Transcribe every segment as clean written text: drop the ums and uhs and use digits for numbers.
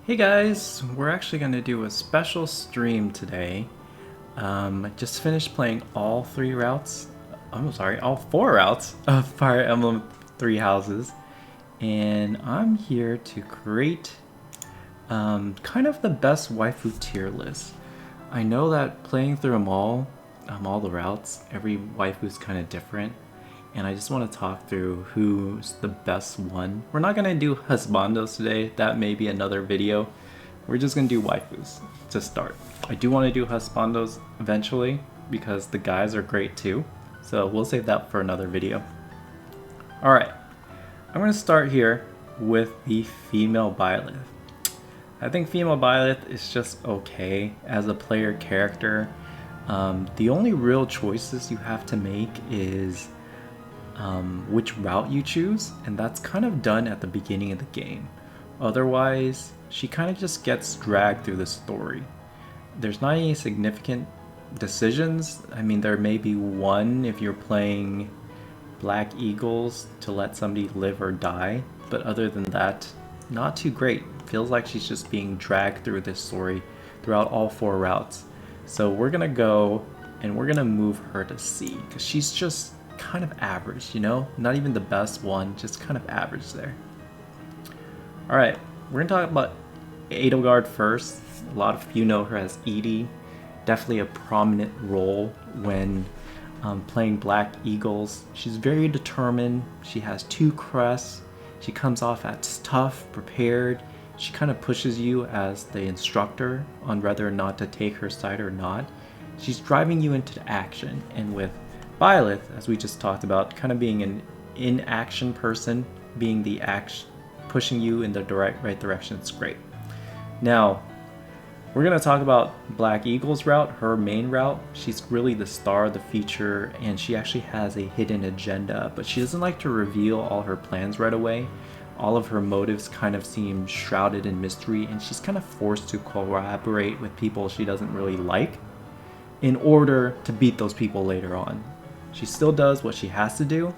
Hey guys, we're actually going to do a special stream today. I just finished playing all all four routes of Fire Emblem Three Houses, and I'm here to create kind of the best waifu tier list. I know that playing through them all the routes, every waifu is kind of different, and I just want to talk through who's the best one. We're not going to do husbandos today, that may be another video. We're just going to do waifus to start. I do want to do husbandos eventually because the guys are great too, so we'll save that for another video. Alright, I'm going to start here with the female Byleth. I think female Byleth is just okay as a player character. The only real choices you have to make is which route you choose, and that's kind of done at the beginning of the game. Otherwise, she kind of just gets dragged through the story. There's not any significant decisions. I mean, there may be one if you're playing blackeagles to let somebody live or die, but other than that, not too great. Feels like she's just being dragged through this story throughout all four routes. So we're gonna go and we're gonna move her to C because she's just kind of average, you know? Not even the best one, just kind of average there. Alright, we're gonna talk about Edelgard first. A lot of you know her as Edie. Definitely a prominent role when playing Black Eagles. She's very determined. She has two crests. She comes off as tough, prepared. She kind of pushes you as the instructor on whether or not to take her side or not. She's driving you into action, and with Byleth, as we just talked about, kind of being an in-action person, being the action, pushing you in the right direction, it's great. Now, we're going to talk about Black Eagle's route, her main route. She's really the star of the feature, and she actually has a hidden agenda, but she doesn't like to reveal all her plans right away. All of her motives kind of seem shrouded in mystery, and she's kind of forced to collaborate with people she doesn't really like in order to beat those people later on. She still does what she has to do,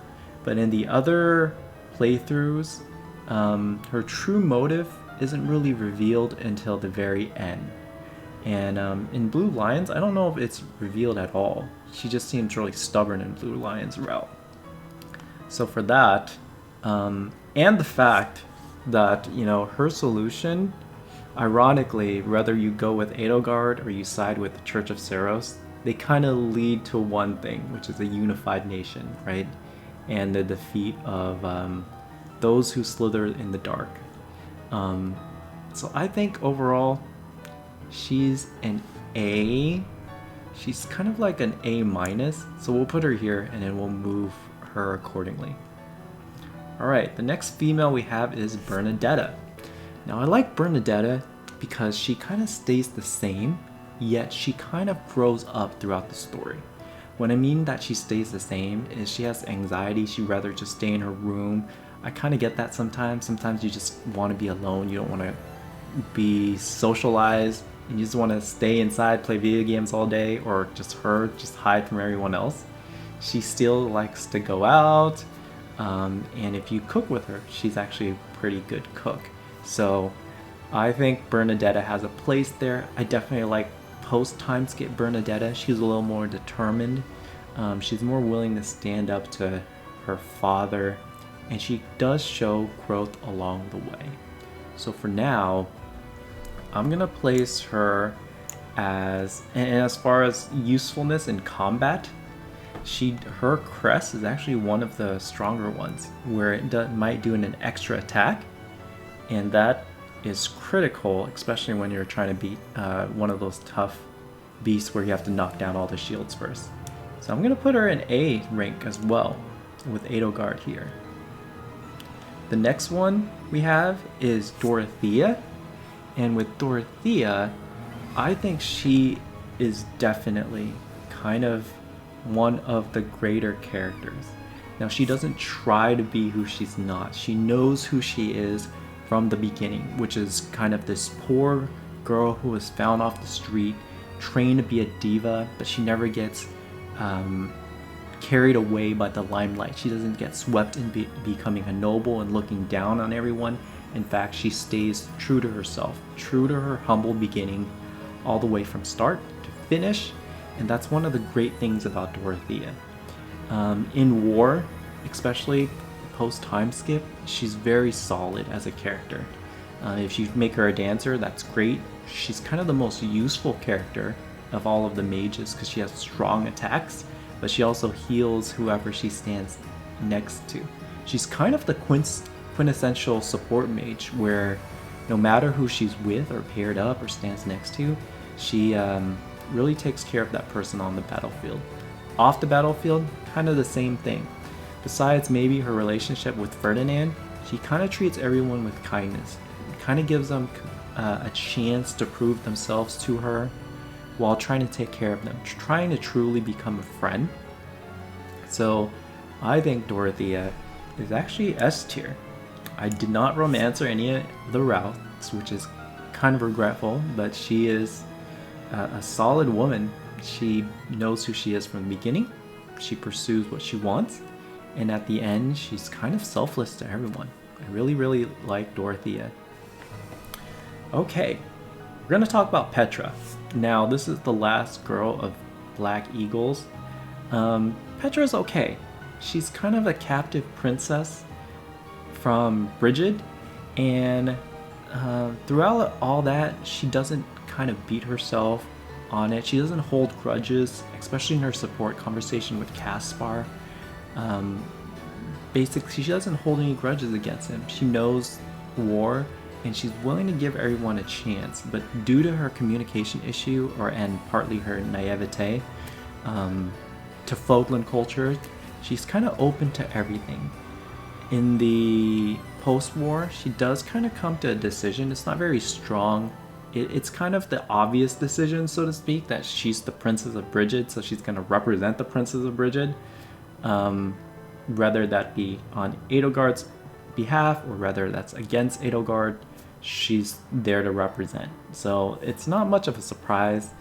but in the other playthroughs, her true motive isn't really revealed until the very end. And in bluelions, I don't know if it's revealed at all. She just seems really stubborn in bluelions route. So for that, and the fact that, you know, her solution, ironically, whether you go with Edelgard or you side with the Church of Saros, they kind of lead to one thing, which is a unified nation, right? And the defeat of those who slither in the dark. So I think overall, she's an A. She's kind of like an A minus, so we'll put her here and then we'll move her accordingly. Alright, the next female we have is Bernadetta. Now I like Bernadetta because she kind of stays the same, yet she kind of grows up throughout the story. What I mean that she stays the same is she has anxiety, she'd rather just stay in her room. I kind of get that sometimes. Sometimes you just want to be alone, you don't want to be socialized, and you just want to stay inside, play video games all day, or just hide from everyone else. She still likes to go out, and if you cook with her, she's actually a pretty good cook. So I think Bernadetta has a place there. I definitely like post-time skip Bernadetta. She's a little more determined. She's more willing to stand up to her father, and she does show growth along the way. So for now, I'm gonna place her as, and as far as usefulness in combat, her crest is actually one of the stronger ones, where it might do an extra attack, and that is critical, especially when you're trying to beat one of those tough beasts where you have to knock down all the shields first. So I'm gonna put her in A rank as well, with Edelgard here. The next one we have is Dorothea, and with Dorothea, I think she is definitely kind of one of the greater characters. Now, she doesn't try to be who she's not. She knows who she is from the beginning, which is kind of this poor girl who was found off the street, trained to be a diva, but she never gets carried away by the limelight. She doesn't get swept in becoming a noble and looking down on everyone. In fact, she stays true to herself, true to her humble beginning, all the way from start to finish, and that's one of the great things about Dorothea. In war, especially post time skip, she's very solid as a character. If you make her a dancer, that's great. She's kind of the most useful character of all of the mages because she has strong attacks, but she also heals whoever she stands next to. She's kind of the quintessential support mage where no matter who she's with or paired up or stands next to, she really takes care of that person on the battlefield. Off the battlefield, kind of the same thing. Besides maybe her relationship with Ferdinand, she kind of treats everyone with kindness. Kind of gives them a chance to prove themselves to her while trying to take care of them, trying to truly become a friend. So I think Dorothea is actually S tier. I did not romance her any of the routes, which is kind of regretful, but she is a solid woman. She knows who she is from the beginning. She pursues what she wants, and at the end, she's kind of selfless to everyone. I really, really like Dorothea. Okay, we're going to talk about Petra. Now, this is the last girl of blackeagles. Petra's okay. She's kind of a captive princess from Brigid, and throughout all that, she doesn't kind of beat herself on it. She doesn't hold grudges, especially in her support conversation with Caspar. Basically, she doesn't hold any grudges against him. She knows war, and she's willing to give everyone a chance. But due to her communication issue, and partly her naivete to Fogland culture, she's kind of open to everything. In the post-war, she does kind of come to a decision. It's not very strong. It's kind of the obvious decision, so to speak, that she's the Princess of Brigid, so she's going to represent the Princess of Brigid, whether that be on Edelgard's behalf or whether that's against Edelgard, she's there to represent. So it's not much of a surprise.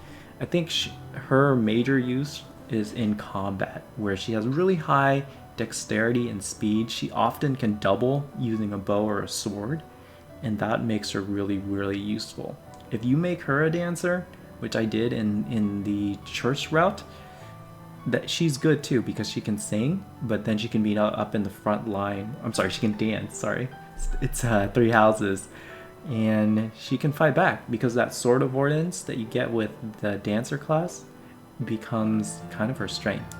I think her major use is in combat, where she has really high dexterity and speed. She often can double using a bow or a sword, and that makes her really, really useful. If you make her a dancer, which I did in the church route, that she's good too because she can sing, but then she can be up in the front line. I'm sorry, she can dance. Sorry, it's three houses, and she can fight back because that sword avoidance that you get with the dancer class becomes kind of her strength.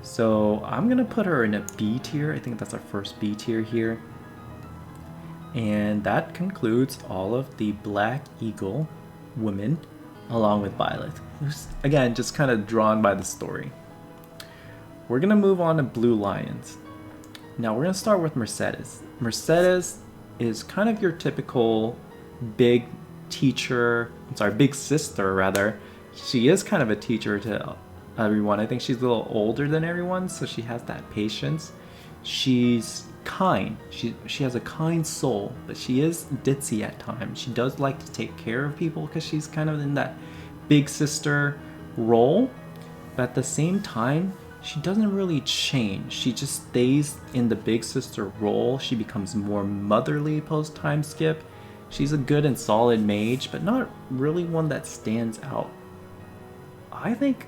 So I'm gonna put her in a B tier. I think that's our first B tier here. And that concludes all of the Black Eagle women, along with Violet, who's again just kind of drawn by the story. We're gonna move on to bluelions. Now we're gonna start with Mercedes. Mercedes is kind of your typical big big sister rather. She is kind of a teacher to everyone. I think she's a little older than everyone, so she has that patience. She's kind. She has a kind soul, but she is ditzy at times. She does like to take care of people because she's kind of in that big sister role, but at the same time, she doesn't really change. She just stays in the big sister role. She becomes more motherly post time skip. She's a good and solid mage, but not really one that stands out. I think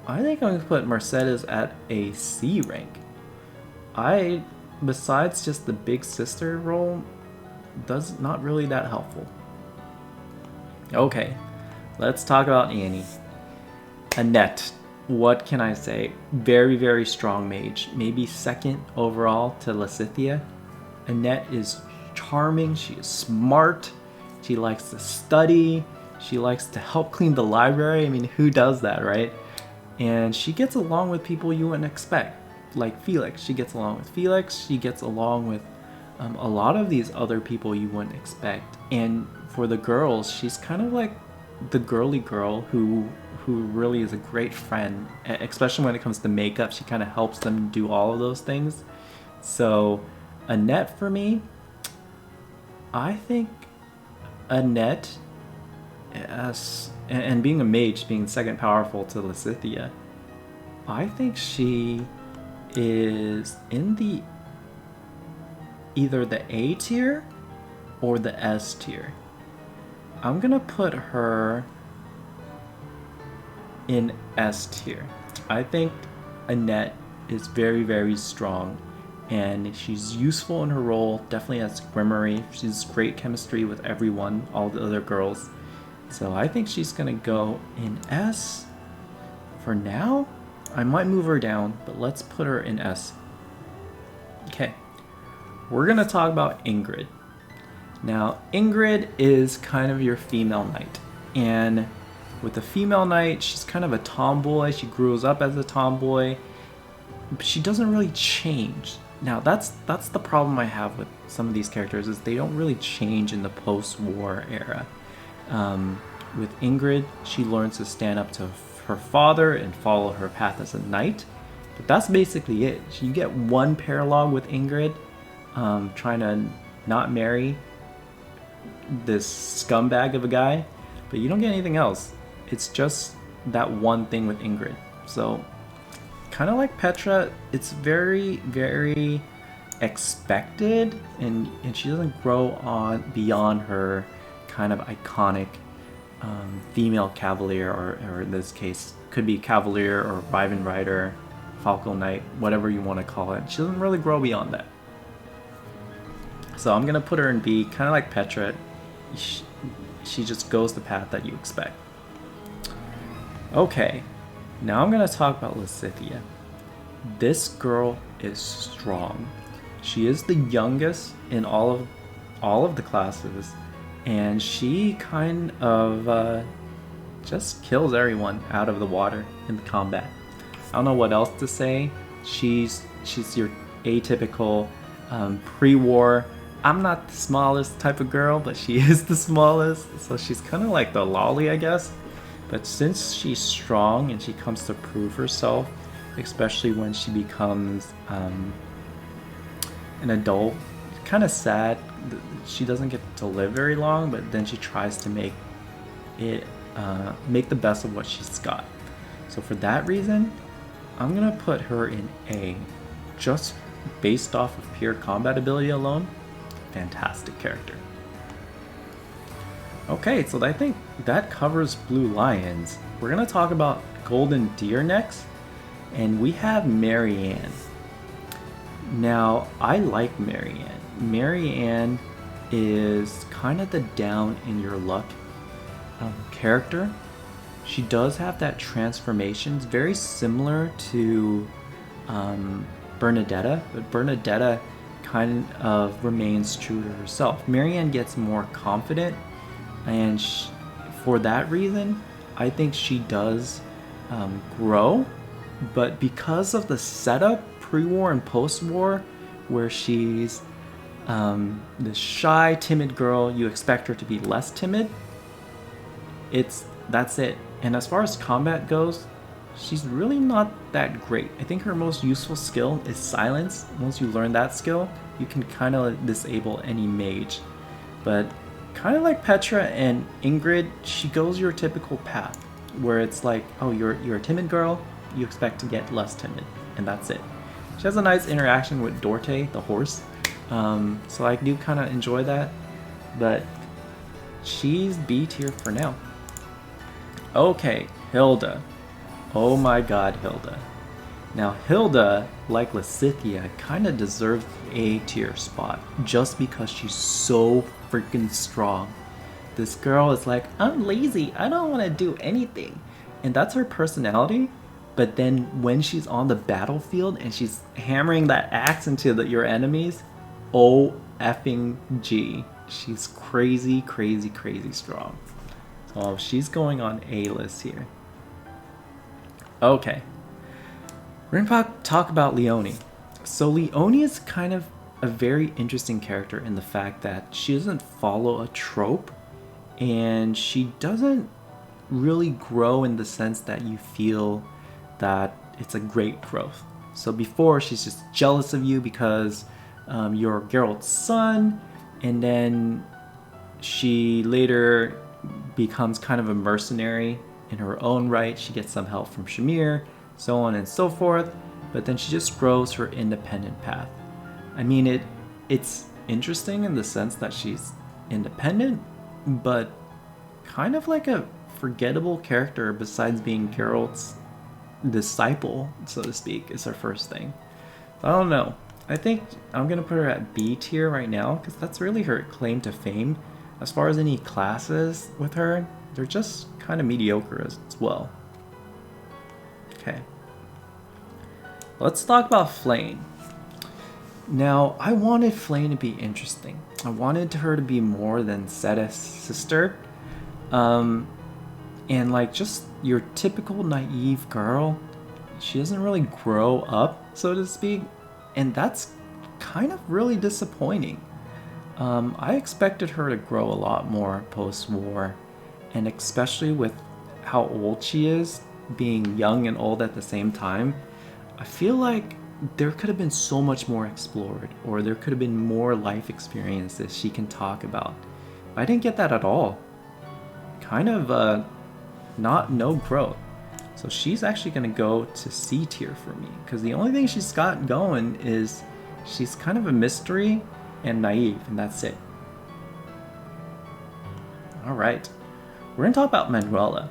I'm going to put Mercedes at a C rank. Besides just the big sister role, does not really that helpful. Okay, let's talk about Annie. Annette, what can I say? Very, very strong mage. Maybe second overall to Lysithea. Annette is charming, she is smart, she likes to study, she likes to help clean the library. I mean, who does that, right? And she gets along with people you wouldn't expect. Like Felix, she gets along with Felix, she gets along with a lot of these other people you wouldn't expect. And for the girls, she's kind of like the girly girl who really is a great friend, especially when it comes to makeup. She kind of helps them do all of those things. So Annette for me, I think Annette, and being a mage, being second powerful to Lysithea, I think she is in either the A tier or the S tier. I'm gonna put her in S tier. I think Annette is very, very strong, and she's useful in her role, definitely as Grimoire. She's great chemistry with everyone, all the other girls. So I think she's gonna go in S for now. I might move her down, but let's put her in S. Okay, we're gonna talk about Ingrid. Now, Ingrid is kind of your female knight, and with the female knight, she's kind of a tomboy. She grows up as a tomboy, but she doesn't really change. Now, that's the problem I have with some of these characters, is they don't really change in the post-war era. With Ingrid, she learns to stand up to her father and follow her path as a knight, but that's basically it. You get one paralogue with Ingrid, trying to not marry this scumbag of a guy, but you don't get anything else. It's just that one thing with Ingrid. So kind of like Petra, it's very, very expected, and she doesn't grow on beyond her kind of iconic female Cavalier, or in this case could be Cavalier or Riven Rider, Falco Knight, whatever you want to call it. She doesn't really grow beyond that. So I'm gonna put her in B, kind of like Petra. She just goes the path that you expect. Okay, now I'm gonna talk about Lysithea. This girl is strong. She is the youngest in all of the classes, and she kind of just kills everyone out of the water in the combat. I don't know what else to say. She's your atypical pre-war, I'm not the smallest type of girl, but she is the smallest, so she's kind of like the lolly, I guess. But since she's strong and she comes to prove herself, especially when she becomes an adult, kind of sad. She doesn't get to live very long, but then she tries to make the best of what she's got. So for that reason, I'm gonna put her in A, just based off of pure combat ability alone. Fantastic character. Okay, so I think that covers Bluelions. We're gonna talk about goldendeer next, and we have Marianne. Now, I like Marianne. Marianne is kind of the down in your luck character. She does have that transformation. It's very similar to Bernadetta, but Bernadetta kind of remains true to herself. Marianne gets more confident, and for that reason, I think she does grow. But because of the setup, pre-war and post-war, where she's this shy, timid girl, you expect her to be less timid. That's it. And as far as combat goes, she's really not that great. I think her most useful skill is silence. Once you learn that skill, you can kind of disable any mage. But kind of like Petra and Ingrid, she goes your typical path, where it's like, oh, you're a timid girl, you expect to get less timid, and that's it. She has a nice interaction with Dorothea, the horse, so I do kind of enjoy that, but she's B tier for now. Okay, Hilda. Oh my god, Hilda. Now Hilda, like Lysithea, kind of deserves A tier spot just because she's so freaking strong. This girl is like, I'm lazy, I don't want to do anything. And that's her personality. But then when she's on the battlefield and she's hammering that axe into your enemies, oh effing G. She's crazy, crazy, crazy strong. So she's going on A list here. Okay. We're gonna talk about Leonie. So Leonie is kind of a very interesting character in the fact that she doesn't follow a trope, and she doesn't really grow in the sense that you feel that it's a great growth. So before, she's just jealous of you because you're Geralt's son, and then she later becomes kind of a mercenary in her own right. She gets some help from Shamir, so on and so forth, but then she just grows her independent path. I mean, it's interesting in the sense that she's independent, but kind of like a forgettable character besides being Geralt's disciple, so to speak, is her first thing. I don't know. I think I'm going to put her at B tier right now because that's really her claim to fame. As far as any classes with her, they're just kind of mediocre as well. Okay. Let's talk about Flayn. Now, I wanted Flayn to be interesting. I wanted her to be more than Sothis' sister. And like just your typical naive girl. She doesn't really grow up, so to speak. And that's kind of really disappointing. I expected her to grow a lot more post-war. And especially with how old she is, being young and old at the same time, I feel like there could have been so much more explored, or there could have been more life experiences she can talk about. I didn't get that at all. Kind of no growth. So she's actually going to go to C tier for me, because the only thing she's got going is she's kind of a mystery and naive, and that's it. Alright, we're going to talk about Manuela.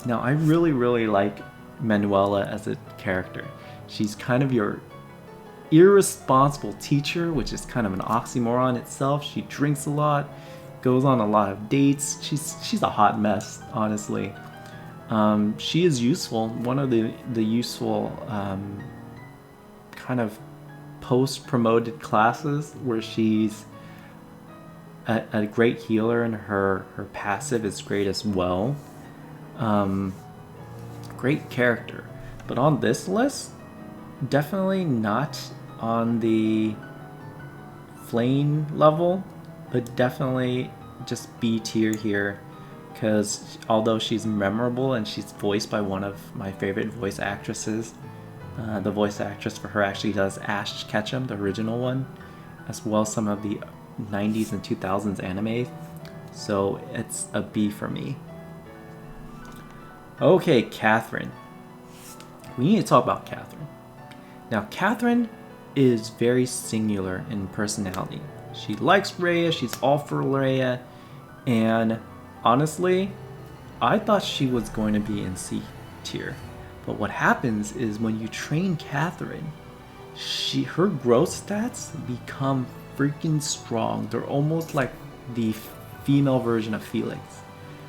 Now, I really like Manuela as a character. She's kind of your irresponsible teacher, which is kind of an oxymoron itself. She drinks a lot, goes on a lot of dates. She's a hot mess, honestly. She is useful. One of the useful kind of post-promoted classes where she's a great healer, and her passive is great as well. Great character. But on this list, definitely not on the Flayn level, but definitely just B tier here, because although she's memorable and she's voiced by one of my favorite voice actresses, the voice actress for her actually does Ash Ketchum, the original one, as well as some of the 90s and 2000s anime, so it's a B for me. Okay, Catherine. We need to talk about Catherine. Now, Catherine is very singular in personality. She likes Rhea, she's all for Rhea, and honestly, I thought she was going to be in C tier. But what happens is when you train Catherine, her growth stats become freaking strong. They're almost like the female version of Felix.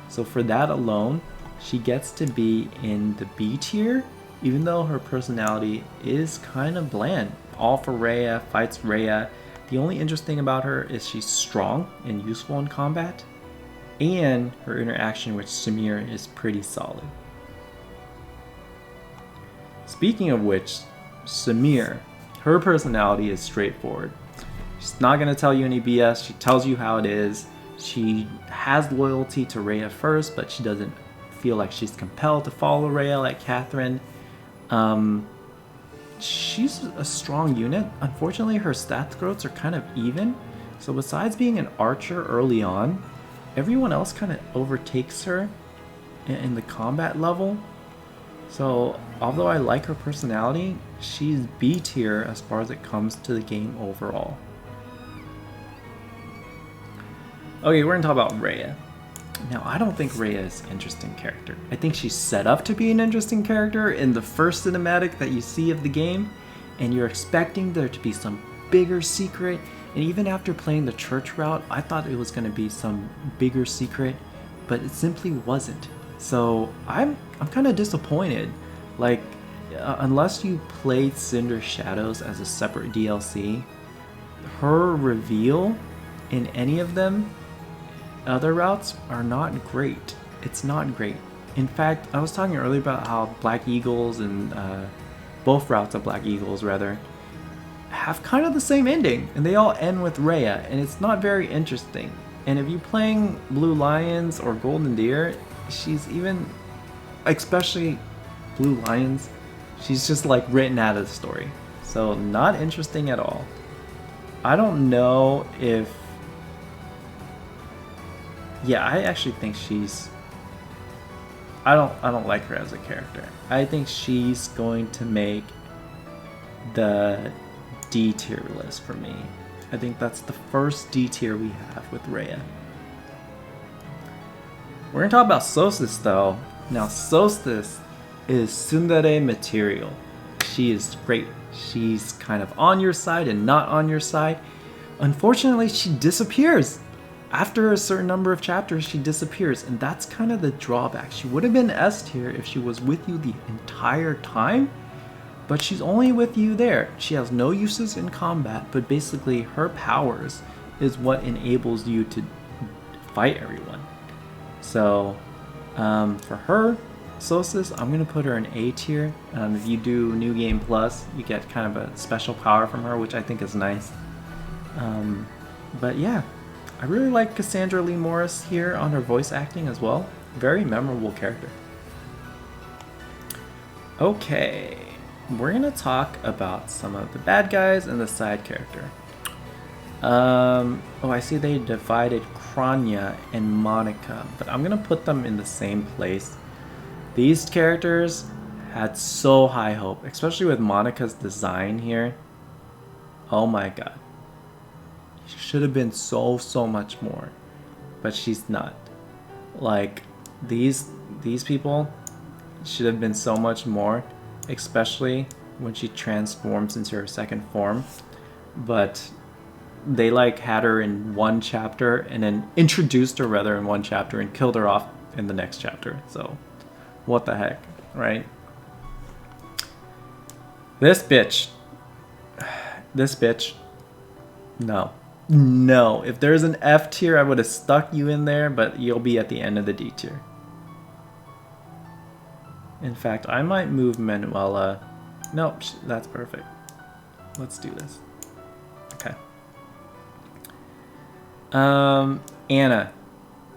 So for that alone, she gets to be in the B tier, even though her personality is kind of bland. All for Rhea, fights Rhea. The only interesting about her is she's strong and useful in combat, and her interaction with Shamir is pretty solid. Speaking of which, Shamir, her personality is straightforward. She's not going to tell you any BS, she tells you how it is. She has loyalty to Rhea first, but she doesn't feel like she's compelled to follow Rhea like Catherine. She's a strong unit. Unfortunately, her stats growths are kind of even. So besides being an archer early on, everyone else kind of overtakes her in the combat level. So although I like her personality, she's B tier as far as it comes to the game overall. Okay, we're gonna talk about Rhea. Now, I don't think Rhea is an interesting character. I think she's set up to be an interesting character in the first cinematic that you see of the game, and you're expecting there to be some bigger secret, and even after playing the church route, I thought it was going to be some bigger secret, but it simply wasn't. So I'm kind of disappointed. Like, unless you played Cinder Shadows as a separate DLC, her reveal in any of them other routes are not great. It's not great. In fact, I was talking earlier about how blackeagles and both routes of blackeagles rather have kind of the same ending, and they all end with Rhea, and it's not very interesting. And if you're playing bluelions or goldendeer, she's even, especially bluelions, she's just like written out of the story. So not interesting at all. I don't know if I actually think she's... I don't like her as a character. I think she's going to make the D tier list for me. I think that's the first D tier we have with Rhea. We're gonna talk about sothis though. Now sothis is tsundere material. She is great. She's kind of on your side and not on your side. Unfortunately, she disappears. After a certain number of chapters, she disappears, and that's kind of the drawback. She would have been S tier if she was with you the entire time, but she's only with you there. She has no uses in combat, but basically her powers is what enables you to fight everyone. So for her, sothis, I'm going to put her in A tier. If you do New Game Plus, you get kind of a special power from her, which I think is nice. But yeah, I really like Cassandra Lee Morris here on her voice acting as well. Very memorable character. Okay, we're going to talk about some of the bad guys and the side character. Oh, I see they divided Kranya and Monica, but I'm going to put them in the same place. These characters had so high hope, especially with Monica's design here. Oh my god. She should have been so much more, but she's not. Like, these people should have been so much more, especially when she transforms into her second form. But they like had her in one chapter and then introduced her rather in one chapter and killed her off in the next chapter. So what the heck, right? This bitch, no. If there's an F tier, I would have stuck you in there, but you'll be at the end of the D tier. In fact, I might move Manuela. Nope, that's perfect. Let's do this. Okay. Anna.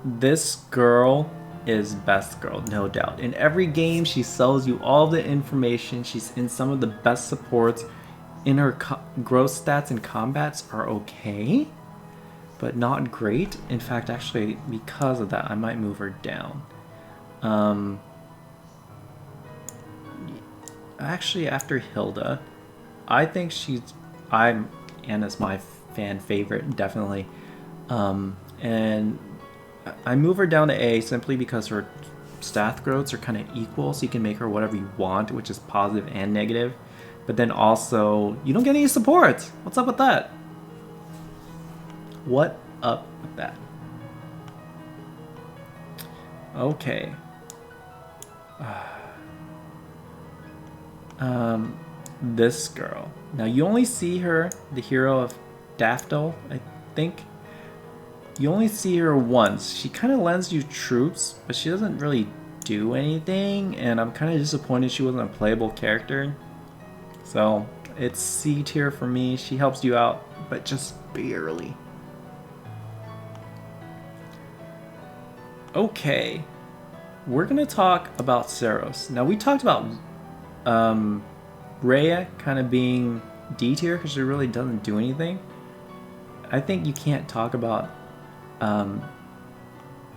This girl is best girl, no doubt. In every game, she sells you all the information. She's in some of the best supports. In her growth stats and combats are okay, but not great. In fact, actually, because of that, I might move her down. Actually, after Hilda, I think Anna's my fan favorite, definitely. And I move her down to A simply because her stat growths are kind of equal, so you can make her whatever you want, which is positive and negative. But then also, you don't get any supports. What's up with that? What up with that? Okay. This girl. Now you only see her, the hero of Daffodil, I think. You only see her once. She kind of lends you troops, but she doesn't really do anything, and I'm kind of disappointed she wasn't a playable character. So it's C tier for me. She helps you out, but just barely. Okay, we're gonna talk about Saros. Now we talked about Raya kind of being D tier because she really doesn't do anything. I think you can't talk about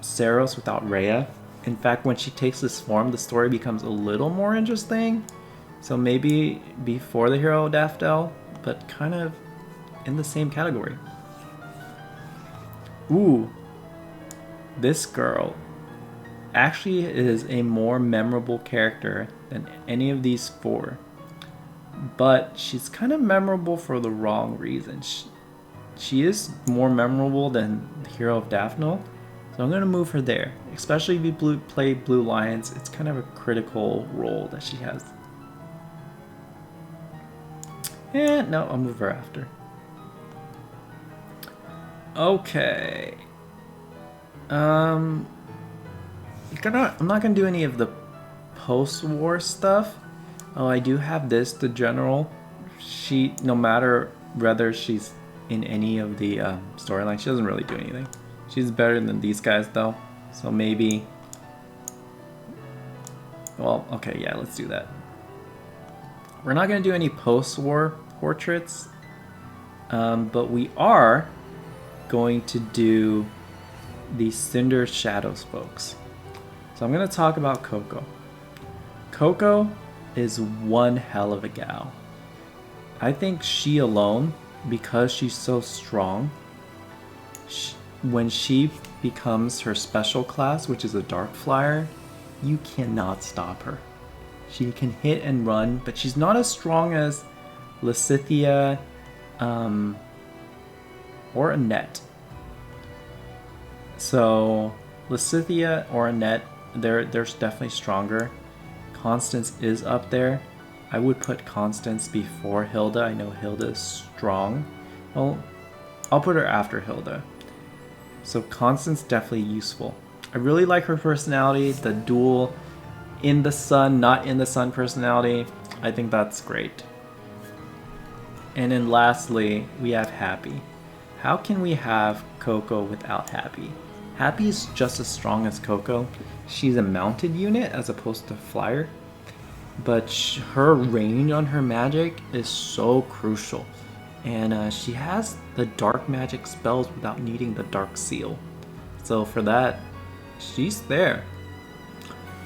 Saros without Raya. In fact, when she takes this form, the story becomes a little more interesting. So maybe before the hero Daffodil, but kind of in the same category. Ooh, this girl actually is a more memorable character than any of these four. But she's kind of memorable for the wrong reason. She is more memorable than the hero of Daffodil, so I'm going to move her there. Especially if you play bluelions, it's kind of a critical role that she has. No, I'll move her after. Okay. I'm not gonna do any of the post-war stuff. Oh, I do have this, the general. No matter whether she's in any of the storylines, she doesn't really do anything. She's better than these guys though, so maybe. Well, okay, yeah, let's do that. We're not gonna do any post-war portraits, but we are going to do the Cinder Shadow folks. So I'm going to talk about Coco. Coco is one hell of a gal. I think she alone, because she's so strong, when she becomes her special class, which is a dark flyer, you cannot stop her. She can hit and run, but she's not as strong as Lysithea or Annette. So Lysithea or Annette, they're definitely stronger. Constance is up there. I would put Constance before Hilda. I know Hilda is strong. Well, I'll put her after Hilda. So Constance definitely useful. I really like her personality, the dual in the sun, not in the sun personality. I think that's great. And then lastly, we have Hapi. How can we have Coco without Hapi? Hapi is just as strong as Coco. She's a mounted unit as opposed to flyer. But her range on her magic is so crucial. And she has the dark magic spells without needing the dark seal. So for that, she's there.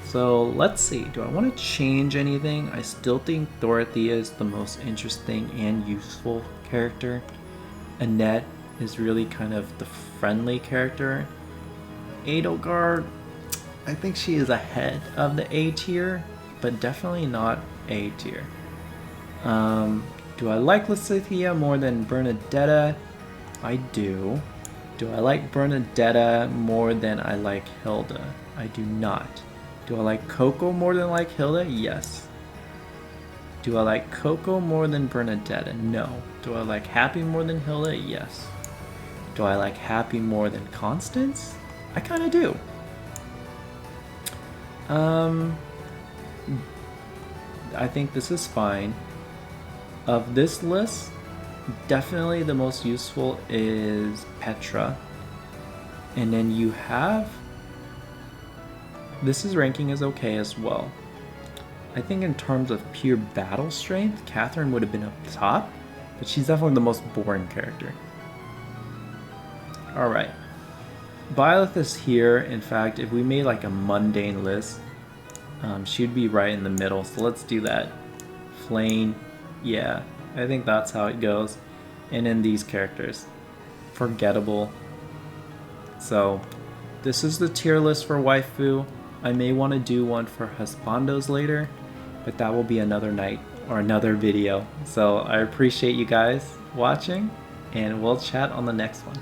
So let's see, do I want to change anything? I still think Dorothea is the most interesting and useful character. Annette is really kind of the friendly character. Edelgard, I think she is ahead of the A tier, but definitely not A tier. Do I like Lysithea more than Bernadetta? I do. Do I like Bernadetta more than I like Hilda? I do not. Do I like Coco more than I like Hilda? Yes. Do I like Coco more than Bernadetta? No. Do I like Hapi more than Hilda? Yes. Do I like Hapi more than Constance? I kind of do. I think this is fine. Of this list, definitely the most useful is Petra. And then you have... This ranking is okay as well. I think in terms of pure battle strength, Catherine would have been up top, but she's definitely the most boring character. Alright. Byleth is here. In fact, if we made like a mundane list, she'd be right in the middle, so let's do that. Flayn, yeah, I think that's how it goes. And then these characters, forgettable. So this is the tier list for Waifu. I may want to do one for husbandos later, but that will be another night or another video. So I appreciate you guys watching, and we'll chat on the next one.